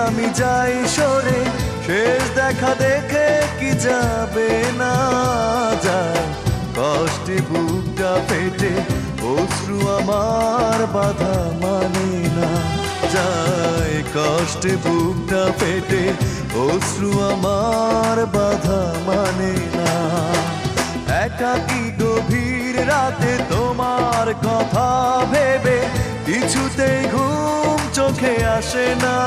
আমি যাই সরে, শেষ দেখা দেখে কি যাবে না যায়। কষ্টে বুকটা ফেটে অশ্রু আমার বাধা মানে না যায়। কষ্টে বুকটা ফেটে অশ্রু আমার বাধা মানে না। একাকী গভীর রাতে তোমার কথা ভেবে কিছুতেই ঘুম চোখে আসে না।